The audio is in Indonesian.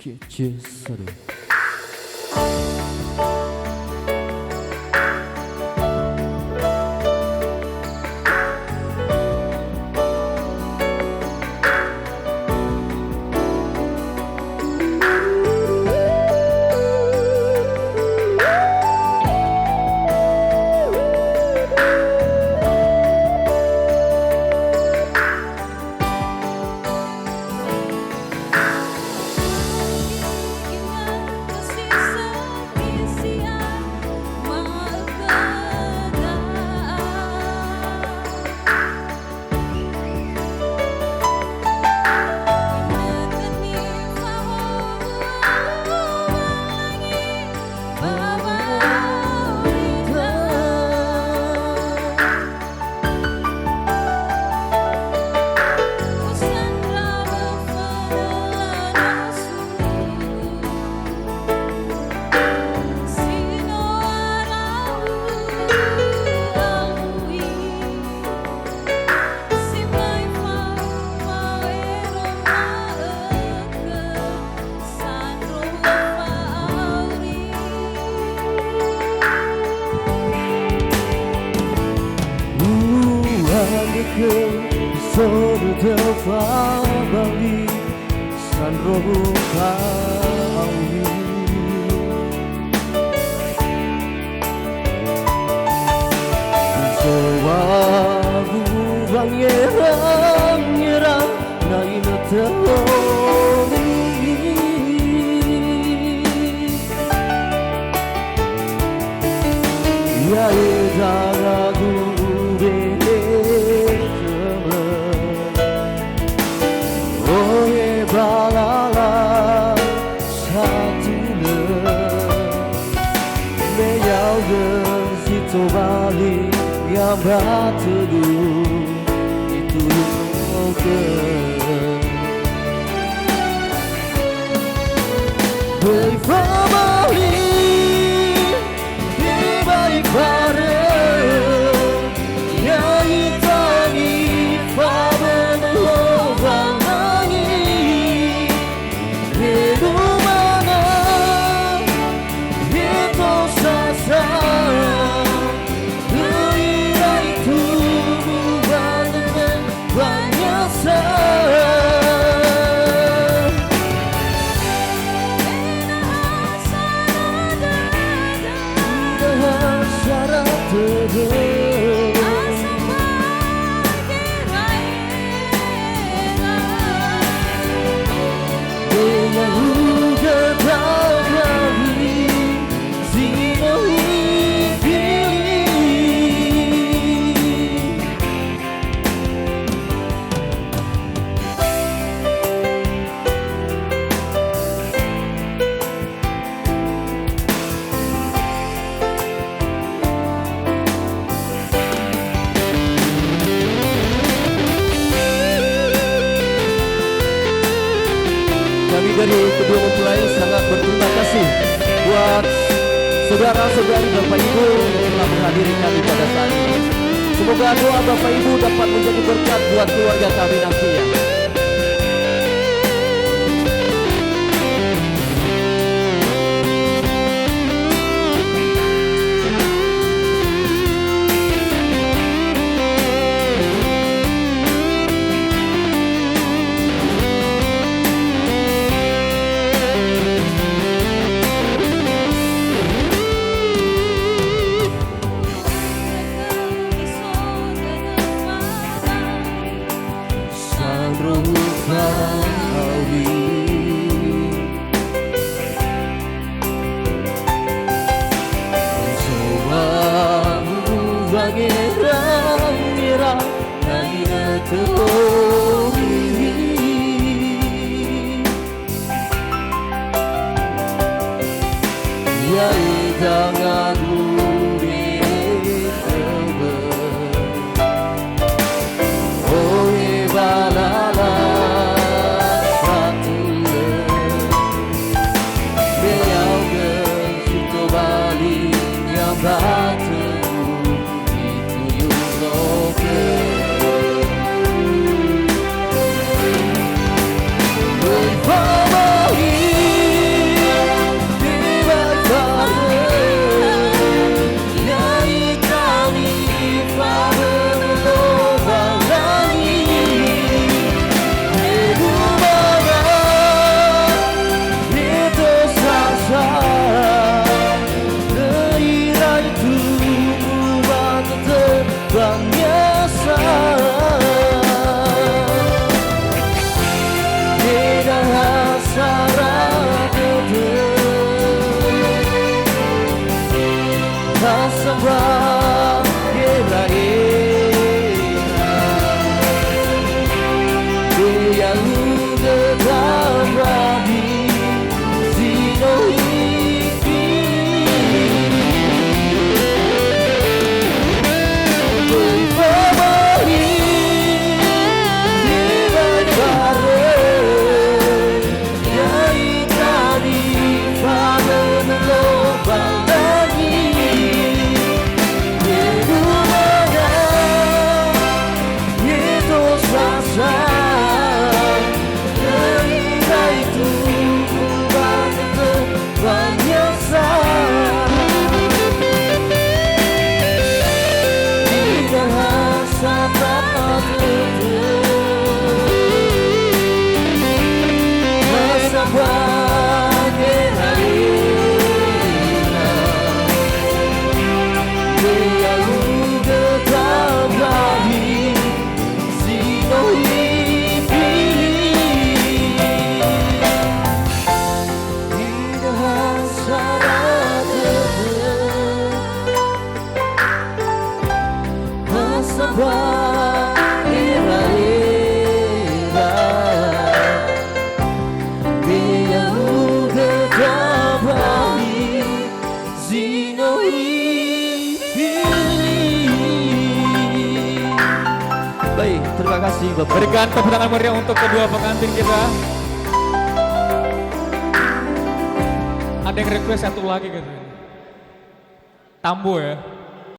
Kece Sadu. Solo terfabali Sandro kawi Soabu bangera na inatoni Ya edaragu balala satune meyau gesito bali yang batudu itu ke Beli famali di baik bareng ya itani famen lovang dari kedua mempelai sangat berterima kasih buat saudara-saudari Bapak Ibu yang telah menghadiri kami pada saat ini. Semoga doa Bapak Ibu dapat menjadi berkat buat keluarga kami nantinya. Jangan duri balala yang terjadi Zino Baik, terima kasih Bapak. Berikan tepuk tangan meriah untuk kedua pengantin kita. Ada yang request satu lagi gitu. Tambo ya.